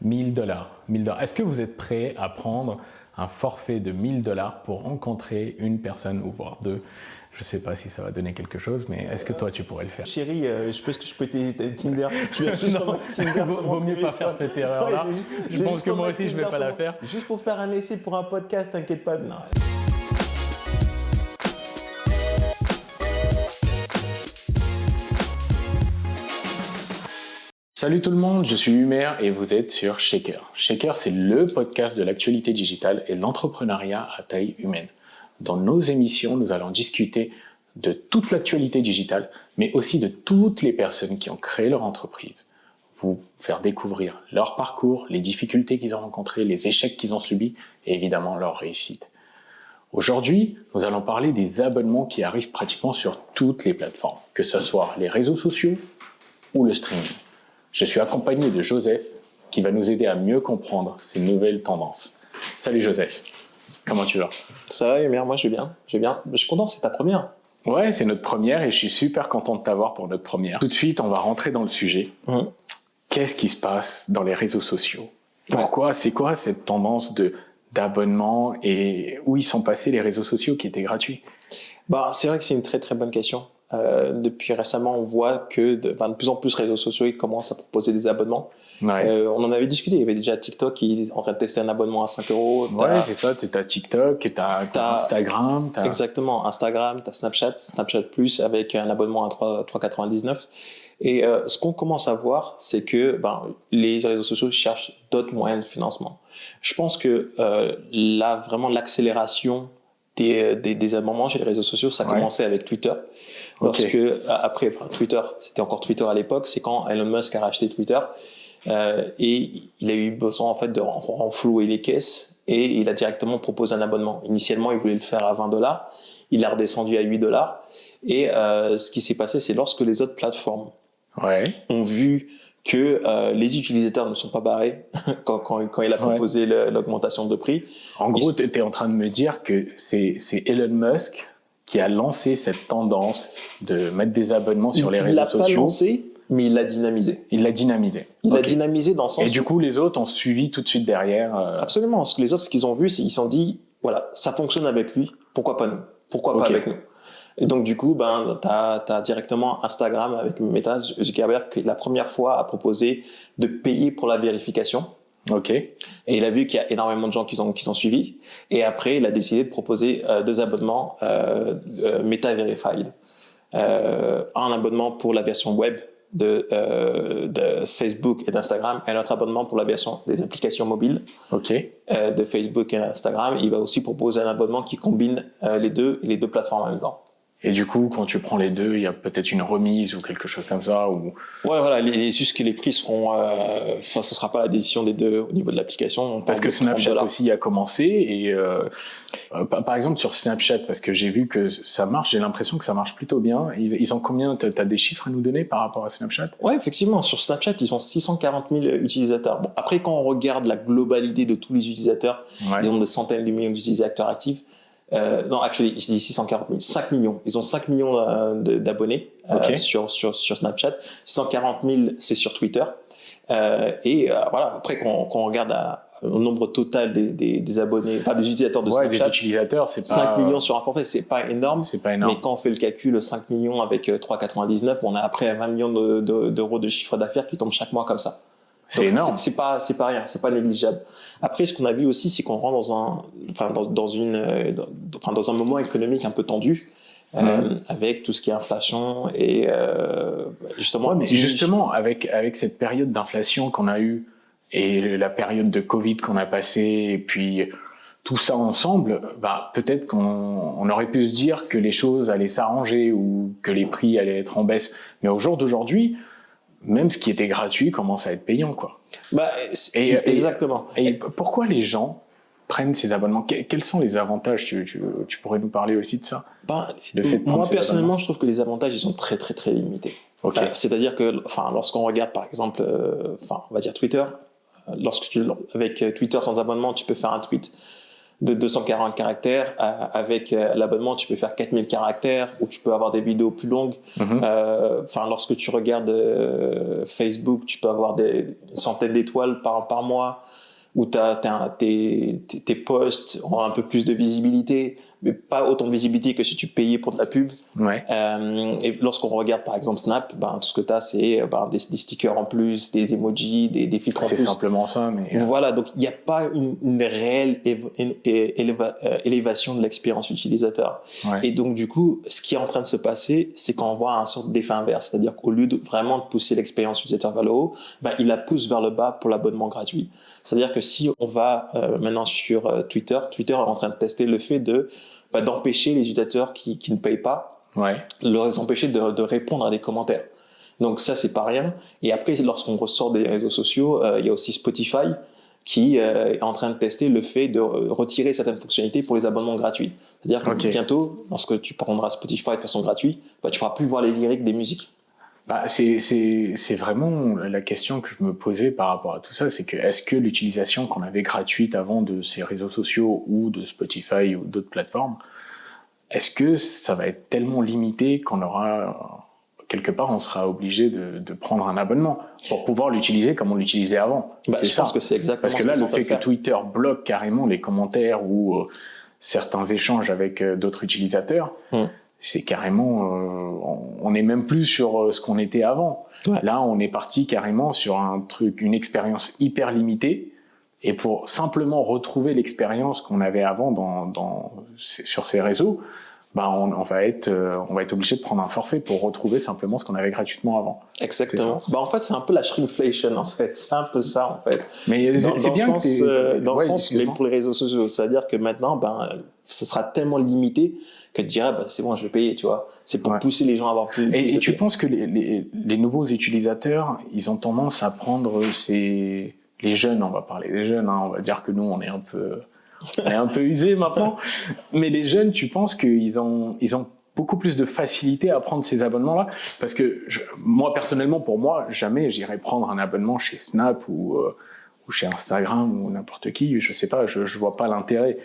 $1000. 1000 $. Est-ce que vous êtes prêt à prendre un forfait de $1000 pour rencontrer une personne ou voire deux? Je ne sais pas si ça va donner quelque chose, mais est-ce que toi tu pourrais le faire? Chérie, je pense que je peux t'aider Tinder. Tu viens juste Non, Tinder vaut mieux pas faire cette erreur-là. Je pense que moi aussi je vais pas la faire. Juste pour faire un essai pour un podcast, t'inquiète pas. Non. Salut tout le monde, je suis Humer et vous êtes sur Shaker. Shaker, c'est le podcast de l'actualité digitale et de l'entrepreneuriat à taille humaine. Dans nos émissions, nous allons discuter de toute l'actualité digitale, mais aussi de toutes les personnes qui ont créé leur entreprise. Vous faire découvrir leur parcours, les difficultés qu'ils ont rencontrées, les échecs qu'ils ont subis et évidemment leur réussite. Aujourd'hui, nous allons parler des abonnements qui arrivent pratiquement sur toutes les plateformes, que ce soit les réseaux sociaux ou le streaming. Je suis accompagné de Joseph qui va nous aider à mieux comprendre ces nouvelles tendances. Salut Joseph, comment tu vas? Ça va Humer, moi je vais bien. Je suis content, c'est ta première. Ouais, c'est notre première et je suis super content de t'avoir pour notre première. Tout de suite, on va rentrer dans le sujet. Qu'est-ce qui se passe dans les réseaux sociaux? Pourquoi? C'est quoi cette tendance d'abonnement et où ils sont passés les réseaux sociaux qui étaient gratuits? C'est vrai que c'est une très très bonne question. Depuis récemment, on voit que de plus en plus réseaux sociaux ils commencent à proposer des abonnements. Ouais. On en avait discuté, il y avait déjà TikTok qui est en train de tester un abonnement à 5 €. Ouais, c'est ça, t'as TikTok, t'as Instagram. Exactement, Instagram, t'as Snapchat Plus avec un abonnement à 3,99 €. Et ce qu'on commence à voir, c'est que les réseaux sociaux cherchent d'autres moyens de financement. Je pense que vraiment l'accélération des abonnements chez les réseaux sociaux, ça a commencé avec Twitter. Lorsque, après, Twitter, c'était encore Twitter à l'époque, c'est quand Elon Musk a racheté Twitter. Et il a eu besoin en fait de renflouer les caisses et il a directement proposé un abonnement. Initialement, il voulait le faire à 20 $. Il l'a redescendu à 8 $. Et ce qui s'est passé, c'est lorsque les autres plateformes ont vu que les utilisateurs ne sont pas barrés quand il a proposé l'augmentation de prix. En gros, tu es en train de me dire que c'est Elon Musk qui a lancé cette tendance de mettre des abonnements sur les réseaux sociaux. Il l'a pas lancé, mais il l'a dynamisé. Il l'a dynamisé. Il l'a dynamisé dans le sens. Et du coup, les autres ont suivi tout de suite derrière. Absolument. Parce que les autres, ce qu'ils ont vu, c'est qu'ils se sont dit, voilà, ça fonctionne avec lui, pourquoi pas nous? Pourquoi pas avec nous? Et donc, du coup, t'as directement Instagram avec Meta Zuckerberg qui, la première fois, a proposé de payer pour la vérification. Et il a vu qu'il y a énormément de gens qui ont suivi. Et après, il a décidé de proposer 2 abonnements Meta Verified. Un abonnement pour la version web de Facebook et d'Instagram et un autre abonnement pour la version des applications mobiles de Facebook et d'Instagram. Il va aussi proposer un abonnement qui combine les deux plateformes en même temps. Et du coup, quand tu prends les deux, il y a peut-être une remise ou quelque chose comme ça ou... Ouais, voilà, juste que les prix seront... ce sera pas la décision des deux au niveau de l'application. Parce que Snapchat aussi a commencé et par exemple sur Snapchat, parce que j'ai vu que ça marche, j'ai l'impression que ça marche plutôt bien. Ils ont combien? T'as des chiffres à nous donner par rapport à Snapchat? Ouais, effectivement, sur Snapchat, ils ont 640 000 utilisateurs. Bon, après, quand on regarde la globalité de tous les utilisateurs, ils ont des centaines de millions d'utilisateurs actifs. Non, je dis 640 000, 5 millions. Ils ont 5 millions d'abonnés sur Snapchat. 640 000, c'est sur Twitter. Voilà. Après, quand on regarde le nombre total des abonnés, des utilisateurs de Snapchat, des utilisateurs, c'est pas 5 millions sur un forfait, c'est pas énorme. C'est pas énorme. Mais quand on fait le calcul, 5 millions avec 3,99, on a après 20 millions d'euros de chiffre d'affaires qui tombent chaque mois comme ça. C'est énorme. C'est pas rien, c'est pas négligeable. Après, ce qu'on a vu aussi, c'est qu'on rentre dans un moment économique un peu tendu, avec tout ce qui est inflation et justement. Mais justement, avec cette période d'inflation qu'on a eue et la période de Covid qu'on a passée, et puis tout ça ensemble, peut-être qu'on aurait pu se dire que les choses allaient s'arranger ou que les prix allaient être en baisse. Mais au jour d'aujourd'hui, même ce qui était gratuit commence à être payant, quoi. Exactement. Et pourquoi les gens prennent ces abonnements? Quels sont les avantages? Tu pourrais nous parler aussi de ça? Moi, personnellement, je trouve que les avantages, ils sont très, très, très limités. C'est-à-dire que, lorsqu'on regarde, par exemple, on va dire Twitter, avec Twitter sans abonnement, tu peux faire un tweet de 240 caractères. Avec l'abonnement, tu peux faire 4000 caractères ou tu peux avoir des vidéos plus longues. Enfin, lorsque tu regardes Facebook, tu peux avoir des centaines d'étoiles par mois où tes posts ont un peu plus de visibilité, mais pas autant de visibilité que si tu payais pour de la pub. Ouais. Et lorsqu'on regarde par exemple Snap, tout ce que tu as, c'est des stickers en plus, des emojis, des filtres en plus. C'est simplement ça. Mais... Voilà, donc il n'y a pas une réelle élévation de l'expérience utilisateur. Ouais. Et donc du coup, ce qui est en train de se passer, c'est qu'on voit un sorte d'effet inverse. C'est-à-dire qu'au lieu de vraiment de pousser l'expérience utilisateur vers le haut, il la pousse vers le bas pour l'abonnement gratuit. C'est-à-dire que si on va maintenant sur Twitter est en train de tester le fait d'empêcher les utilisateurs qui ne payent pas, leur empêcher de répondre à des commentaires. Donc ça, c'est pas rien. Et après, lorsqu'on ressort des réseaux sociaux, il y a aussi Spotify qui est en train de tester le fait de retirer certaines fonctionnalités pour les abonnements gratuits. C'est-à-dire que bientôt, lorsque tu prendras Spotify de façon gratuite, tu pourras plus voir les lyrics des musiques. C'est vraiment la question que je me posais par rapport à tout ça, c'est que est-ce que l'utilisation qu'on avait gratuite avant de ces réseaux sociaux ou de Spotify ou d'autres plateformes, est-ce que ça va être tellement limité qu'on aura quelque part on sera obligé de prendre un abonnement pour pouvoir l'utiliser comme on l'utilisait avant. Je pense que c'est exactement parce que là le fait que Twitter bloque carrément les commentaires ou certains échanges avec d'autres utilisateurs. C'est carrément, on n'est même plus sur ce qu'on était avant. Là, on est parti carrément sur une expérience hyper limitée. Et pour simplement retrouver l'expérience qu'on avait avant sur ces réseaux, on va être obligé de prendre un forfait pour retrouver simplement ce qu'on avait gratuitement avant. Exactement. En fait, c'est un peu la shrinkflation, en fait. C'est un peu ça, en fait. Mais c'est bien dans le sens, même pour les réseaux sociaux. C'est-à-dire que maintenant, ce sera tellement limité que tu dirais, c'est bon, je vais payer, tu vois. C'est pour pousser les gens à avoir plus. Et tu penses que les nouveaux utilisateurs, ils ont tendance à prendre les jeunes, on va parler des jeunes, on va dire que nous, on est un peu usés maintenant. Mais les jeunes, tu penses qu'ils ont beaucoup plus de facilité à prendre ces abonnements-là? Parce que moi, personnellement, pour moi, jamais j'irai prendre un abonnement chez Snap ou chez Instagram ou n'importe qui. Je sais pas, je vois pas l'intérêt.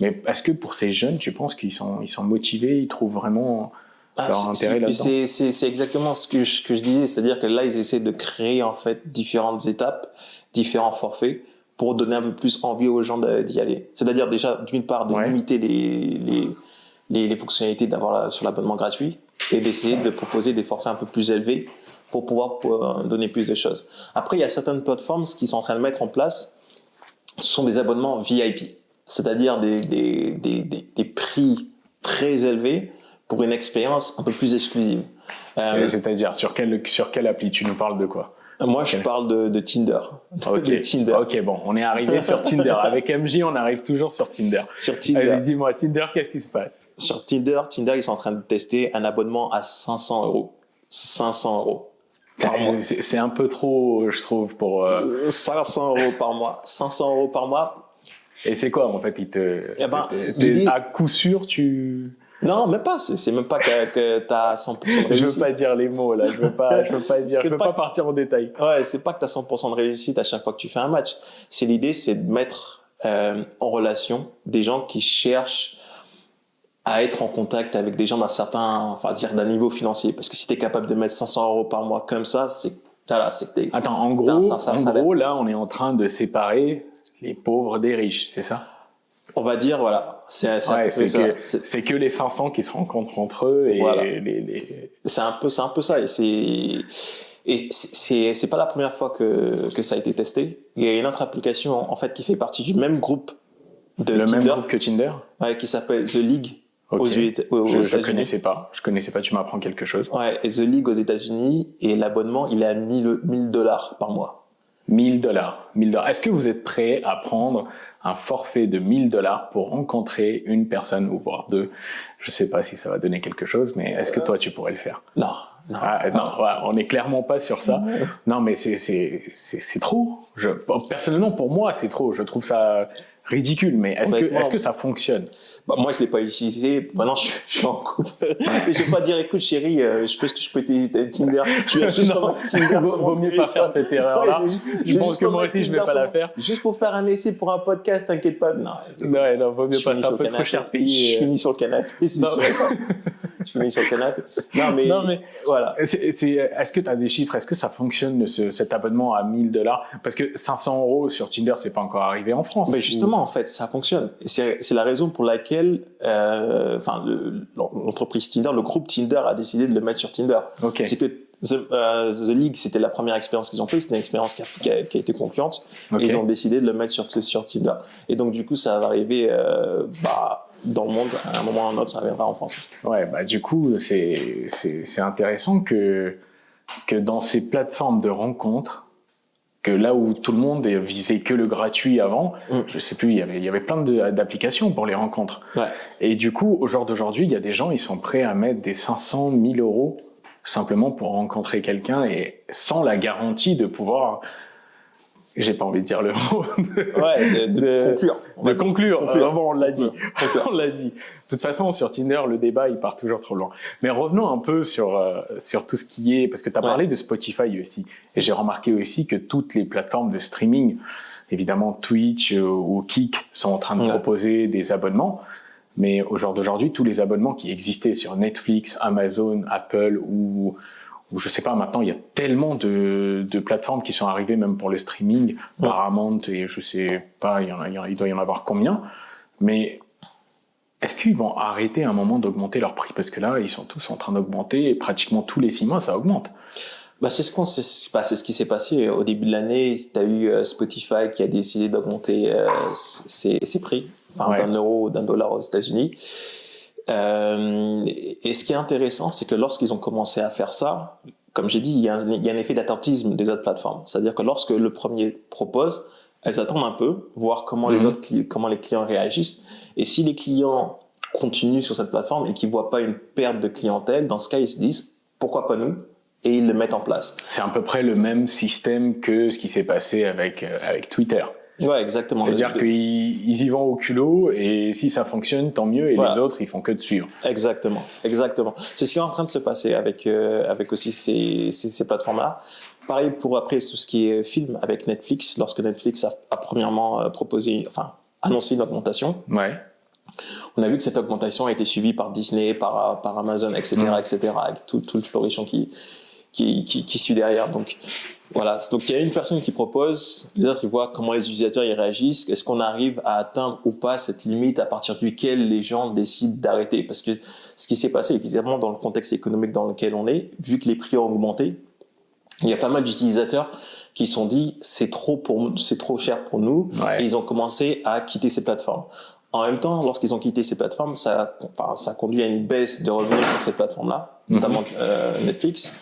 Mais est-ce que pour ces jeunes, tu penses qu'ils sont motivés, ils trouvent vraiment leur intérêt là-dedans? C'est exactement ce que je disais, c'est-à-dire que là, ils essaient de créer en fait différentes étapes, différents forfaits pour donner un peu plus envie aux gens d'y aller. C'est-à-dire déjà, d'une part, de limiter les fonctionnalités d'avoir sur l'abonnement gratuit et d'essayer de proposer des forfaits un peu plus élevés pour pouvoir donner plus de choses. Après, il y a certaines plateformes qui sont en train de mettre en place, ce sont des abonnements VIP. C'est-à-dire des prix très élevés pour une expérience un peu plus exclusive. C'est-à-dire, sur quelle appli? Tu nous parles de quoi? Moi, je parle de Tinder. Tinder. Ok, bon, on est arrivé sur Tinder. Avec MJ, on arrive toujours sur Tinder. Sur Tinder. Allez, dis-moi, Tinder, qu'est-ce qui se passe? Sur Tinder, ils sont en train de tester un abonnement à 500 €. 500 € par mois. C'est un peu trop, je trouve, pour... 500 € par mois. 500 € par mois. Et c'est quoi, en fait, à coup sûr, Non, même pas. C'est même pas que t'as 100% de réussite. Je veux pas dire les mots, là. Je veux pas partir en détail. Ouais, c'est pas que t'as 100% de réussite à chaque fois que tu fais un match. L'idée, c'est de mettre en relation des gens qui cherchent à être en contact avec des gens d'un niveau financier. Parce que si t'es capable de mettre 500 € par mois comme ça, c'est que t'es... Attends, en gros, là, on est en train de séparer les pauvres des riches, c'est ça? On va dire, voilà. C'est que les 500 qui se rencontrent entre eux et voilà. C'est un peu ça. Et c'est pas la première fois que ça a été testé. Il y a une autre application, en fait, qui fait partie du même groupe de Tinder. Même groupe que Tinder? Ouais, qui s'appelle The League. Okay. aux je connaissais pas, tu m'apprends quelque chose. Ouais, et The League aux États-Unis, et l'abonnement, il est à $1,000 par mois. $1,000. Est-ce que vous êtes prêt à prendre un forfait de $1,000 pour rencontrer une personne ou voire deux? Je sais pas si ça va donner quelque chose, mais est-ce que toi tu pourrais le faire? Non. On est clairement pas sur ça. Non, mais c'est trop. Personnellement, pour moi, c'est trop. Je trouve ça ridicule, mais est-ce que ça fonctionne? Bah, moi, je l'ai pas utilisé. Maintenant, je suis en couple. Et je vais pas dire, écoute, chérie, je pense que je peux t'aider Tinder. Tu vas juste Non, comme Tinder. vaut mieux pas faire cette erreur-là. Ouais, je pense que moi aussi, je vais pas la faire. Juste pour faire un essai pour un podcast, t'inquiète pas. Non, non, vaut mieux pas, c'est un peu trop cher payé. Je finis sur le canapé, c'est sûr. Je finis sur le canapé. Non, mais voilà. Est-ce que tu as des chiffres? Est-ce que ça fonctionne, cet abonnement à $1000? Parce que 500 € sur Tinder, c'est pas encore arrivé en France. Mais justement, en fait, ça fonctionne. C'est la raison pour laquelle, l'entreprise Tinder, le groupe Tinder a décidé de le mettre sur Tinder. Okay. C'est que The League, c'était la première expérience qu'ils ont fait. C'était une expérience qui a été concluante. Okay. Et ils ont décidé de le mettre sur Tinder. Et donc, du coup, ça va arriver, dans le monde, à un moment ou à un autre, ça reviendra en France. Ouais, du coup, c'est intéressant que dans ces plateformes de rencontres, que là où tout le monde visait que le gratuit avant, je sais plus, il y avait plein d'applications pour les rencontres. Ouais. Et du coup, au jour d'aujourd'hui, il y a des gens, ils sont prêts à mettre des 500, 1000 € simplement pour rencontrer quelqu'un et sans la garantie de pouvoir... J'ai pas envie de dire le mot. De conclure. Vraiment, on l'a dit. On l'a dit. De toute façon, sur Tinder, le débat, il part toujours trop loin. Mais revenons un peu sur tout ce qui est, parce que tu as parlé de Spotify aussi. Et j'ai remarqué aussi que toutes les plateformes de streaming, évidemment Twitch ou Kick, sont en train de proposer des abonnements. Mais au jour d'aujourd'hui, tous les abonnements qui existaient sur Netflix, Amazon, Apple ou je sais pas, maintenant il y a tellement de plateformes qui sont arrivées même pour le streaming, Paramount et je sais pas, il doit y en avoir combien, mais est-ce qu'ils vont arrêter à un moment d'augmenter leur prix? Parce que là, ils sont tous en train d'augmenter et pratiquement tous les 6 mois, ça augmente. C'est ce qui s'est passé au début de l'année. Tu as eu Spotify qui a décidé d'augmenter ses prix, d'€1 ou $1 aux États-Unis. Et ce qui est intéressant, c'est que lorsqu'ils ont commencé à faire ça, comme j'ai dit, il y a un effet d'attentisme des autres plateformes. C'est-à-dire que lorsque le premier propose, elles attendent un peu, voir comment comment les clients réagissent. Et si les clients continuent sur cette plateforme et qu'ils voient pas une perte de clientèle, dans ce cas, ils se disent pourquoi pas nous, et ils le mettent en place. C'est à peu près le même système que ce qui s'est passé avec Twitter. Ouais, exactement. C'est-à-dire qu'ils y vont au culot et si ça fonctionne, tant mieux, et les autres, ils font que de suivre. Exactement. C'est ce qui est en train de se passer avec aussi ces plateformes-là. Pareil pour après tout ce qui est film avec Netflix. Lorsque Netflix a premièrement annoncé une augmentation. Ouais. On a vu que cette augmentation a été suivie par Disney, par Amazon, etc., avec toute l'exploration qui suit derrière. Donc il y a une personne qui propose, les autres ils voient comment les utilisateurs y réagissent, est-ce qu'on arrive à atteindre ou pas cette limite à partir duquel les gens décident d'arrêter, parce que ce qui s'est passé évidemment dans le contexte économique dans lequel on est, vu que les prix ont augmenté, il y a pas mal d'utilisateurs qui se sont dit c'est trop cher pour nous, et ils ont commencé à quitter ces plateformes. En même temps, lorsqu'ils ont quitté ces plateformes, ça conduit à une baisse de revenus pour ces plateformes-là, notamment Netflix.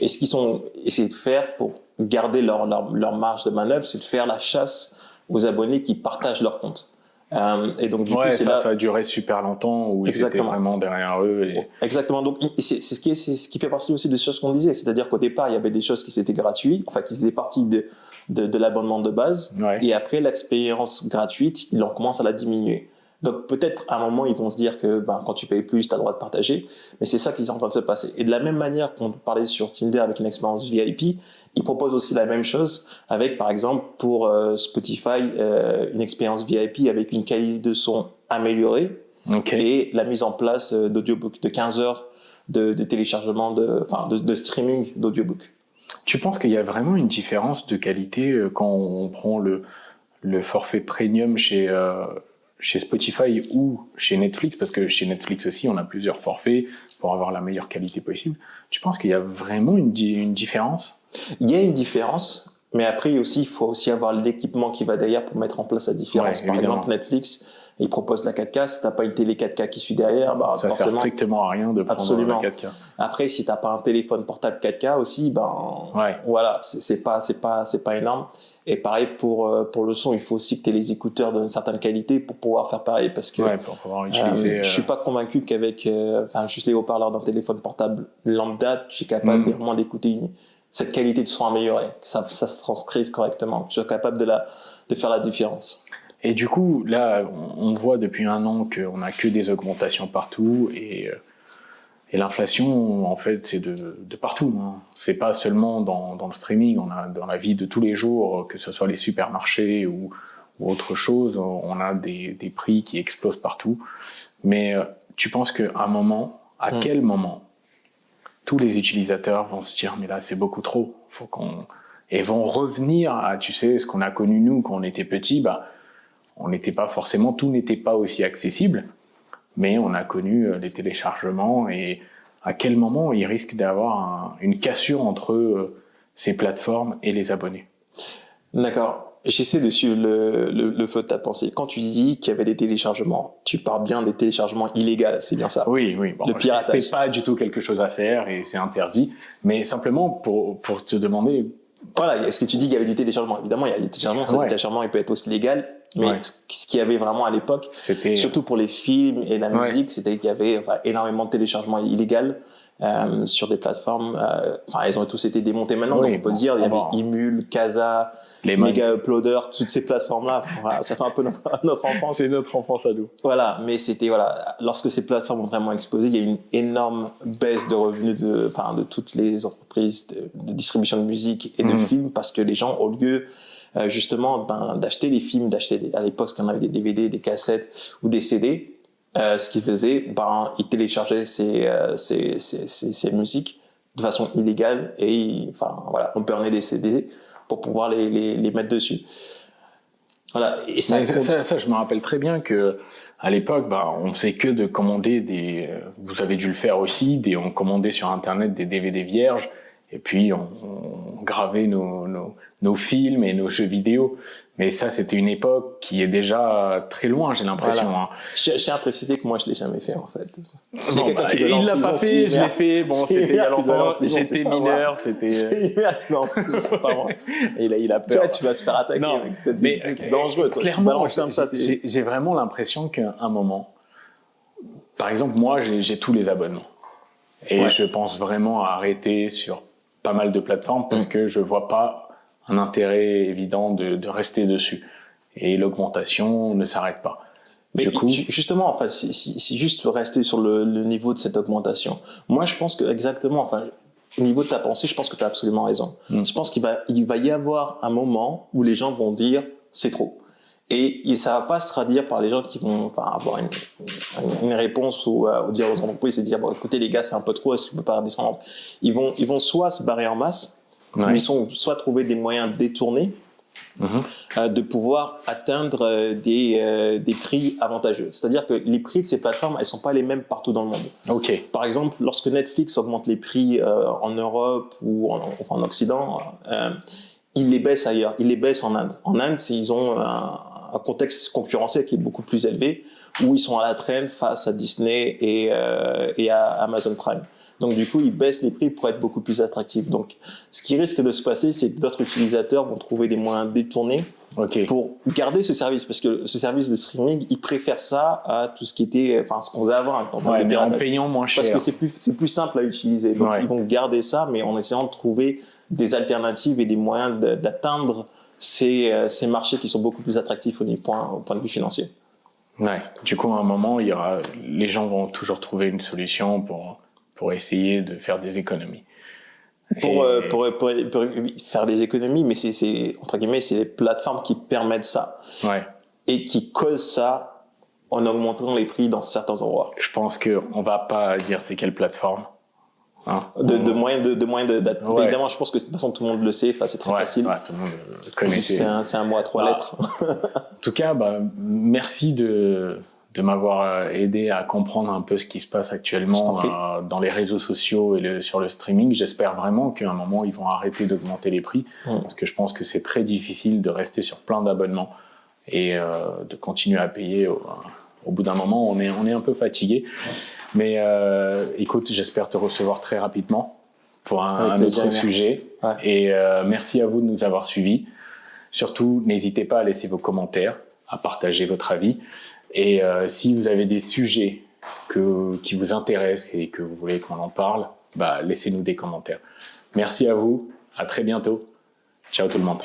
Et ce qu'ils ont essayé de faire pour garder leur marge de manœuvre, c'est de faire la chasse aux abonnés qui partagent leur compte. Et donc, du coup, ça a duré super longtemps où ils étaient vraiment derrière eux. Exactement. Donc, c'est ce qui fait partie aussi des choses qu'on disait. C'est-à-dire qu'au départ, il y avait des choses qui étaient gratuites, qui faisaient partie de l'abonnement de base. Ouais. Et après, l'expérience gratuite, ils commencent à la diminuer. Donc peut-être à un moment ils vont se dire que quand tu payes plus, tu as le droit de partager, mais c'est ça qui est en train de se passer. Et de la même manière qu'on parlait sur Tinder avec une expérience VIP, ils proposent aussi la même chose avec par exemple pour Spotify une expérience VIP avec une qualité de son améliorée et la mise en place d'audiobook, de 15 heures de téléchargement, de streaming d'audiobook. Tu penses qu'il y a vraiment une différence de qualité quand on prend le forfait premium chez Spotify ou chez Netflix, parce que chez Netflix aussi, on a plusieurs forfaits pour avoir la meilleure qualité possible. Tu penses qu'il y a vraiment une différence? Il y a une différence, mais après il faut aussi avoir l'équipement qui va derrière pour mettre en place la différence. Par exemple, Netflix, il propose la 4K. Si tu n'as pas une télé 4K qui suit derrière, ça sert strictement à rien de prendre la 4K. Après, si tu n'as pas un téléphone portable 4K aussi, voilà, c'est pas énorme. Et pareil pour le son, il faut aussi que tu aies les écouteurs d'une certaine qualité pour pouvoir faire pareil, parce que pour pouvoir utiliser. Je suis pas convaincu qu'avec juste les haut-parleurs d'un téléphone portable lambda, tu es capable vraiment d'écouter cette qualité de son améliorée, que ça se transcrive correctement, que tu sois capable de faire la différence. Et du coup, là, on voit depuis 1 an qu'on n'a que des augmentations partout et l'inflation, en fait, c'est de partout. Hein. C'est pas seulement dans le streaming, on a dans la vie de tous les jours, que ce soit les supermarchés ou autre chose, on a des prix qui explosent partout. Mais tu penses qu'à un moment, à quel moment, tous les utilisateurs vont se dire mais là c'est beaucoup trop, et vont revenir à, tu sais, ce qu'on a connu nous quand on était petits, on n'était pas forcément, tout n'était pas aussi accessible, mais on a connu les téléchargements, et à quel moment il risque d'avoir une cassure entre ces plateformes et les abonnés. D'accord. J'essaie de suivre le feu de ta pensée. Quand tu dis qu'il y avait des téléchargements, tu parles bien des téléchargements illégaux, c'est bien ça? Oui. Bon, le piratage. C'est pas du tout quelque chose à faire et c'est interdit, mais simplement pour te demander. Voilà, est-ce que tu dis qu'il y avait du téléchargement? Évidemment, il y a des téléchargements. Le téléchargement, il peut être aussi légal, mais ce qu'il y avait vraiment à l'époque, surtout pour les films et la musique, c'était qu'il y avait énormément de téléchargements illégaux. Sur des plateformes, ils ont tous été démontés maintenant, donc on peut se dire, il y avait Emule, Casa, les Mega Uploader, toutes ces plateformes-là, ça fait un peu notre enfance. C'est notre enfance à nous. Voilà, mais lorsque ces plateformes ont vraiment explosé, il y a eu une énorme baisse de revenus de toutes les entreprises de distribution de musique et de films, parce que les gens, au lieu justement d'acheter des films, à l'époque, quand on avait des DVD, des cassettes ou des CD, ce qu'ils faisaient, ils téléchargeaient ces musiques de façon illégale et on burnait des CD pour pouvoir les mettre dessus. Voilà. Et ça, je me rappelle très bien que à l'époque, on faisait que de commander vous avez dû le faire aussi, on commandait sur Internet des DVD vierges. Et puis, on gravait nos films et nos jeux vidéo. Mais ça, c'était une époque qui est déjà très loin, j'ai l'impression. Voilà. Je tiens à préciser que moi, je l'ai jamais fait, en fait. Il l'a pas fait, je l'ai fait. Bon, c'était il y a longtemps. J'étais mineur, c'était... Non, c'est pas vrai. Et là, il a peur. Tu vas te faire attaquer avec des trucs dangereux. Toi. Clairement, j'ai vraiment l'impression qu'à un moment... Par exemple, moi, j'ai tous les abonnements. Et je pense vraiment à arrêter sur pas mal de plateformes parce que je vois pas un intérêt évident de rester dessus. Et l'augmentation ne s'arrête pas. Mais du coup, justement, si juste rester sur le niveau de cette augmentation, moi je pense que exactement, au niveau de ta pensée, je pense que tu as absolument raison. Je pense qu'il va y avoir un moment où les gens vont dire c'est trop. Et ça va pas se traduire par les gens qui vont avoir une réponse ou dire aux entreprises, c'est dire écoutez les gars, c'est un peu trop, est-ce que je peux pas descendre? Ils vont soit se barrer en masse, ils sont soit trouver des moyens détournés de pouvoir atteindre des prix avantageux. C'est-à-dire que les prix de ces plateformes, elles sont pas les mêmes partout dans le monde. Par exemple, lorsque Netflix augmente les prix en Europe ou en Occident, ils les baissent ailleurs, ils les baissent en Inde. En Inde, ils ont un contexte concurrentiel qui est beaucoup plus élevé, où ils sont à la traîne face à Disney et à Amazon Prime. Donc du coup, ils baissent les prix pour être beaucoup plus attractifs. Donc, ce qui risque de se passer, c'est que d'autres utilisateurs vont trouver des moyens détournés pour garder ce service, parce que ce service de streaming, ils préfèrent ça à tout ce qui était, ce qu'on faisait avant. Mais en payant moins cher. Parce que c'est plus simple à utiliser. Donc ils vont garder ça, mais en essayant de trouver des alternatives et des moyens d'atteindre ces marchés qui sont beaucoup plus attractifs au point de vue financier. Du coup, à un moment, les gens vont toujours trouver une solution pour essayer de faire des économies. Pour faire des économies, mais c'est entre guillemets, c'est les plateformes qui permettent ça et qui causent ça en augmentant les prix dans certains endroits. Je pense qu'on va pas dire c'est quelle plateforme. De moyens évidemment, je pense que de toute façon tout le monde le sait, c'est très facile. Tout le monde le connaît. C'est un mot à 3 lettres. En tout cas, merci de m'avoir aidé à comprendre un peu ce qui se passe actuellement dans les réseaux sociaux et sur le streaming. J'espère vraiment qu'à un moment, ils vont arrêter d'augmenter les prix, parce que je pense que c'est très difficile de rester sur plein d'abonnements et de continuer à payer. Au bout d'un moment, on est un peu fatigué. Mais écoute, j'espère te recevoir très rapidement pour un autre sujet. Et merci à vous de nous avoir suivis. Surtout, n'hésitez pas à laisser vos commentaires, à partager votre avis. Et si vous avez des sujets qui vous intéressent et que vous voulez qu'on en parle, laissez-nous des commentaires. Merci à vous, à très bientôt. Ciao tout le monde.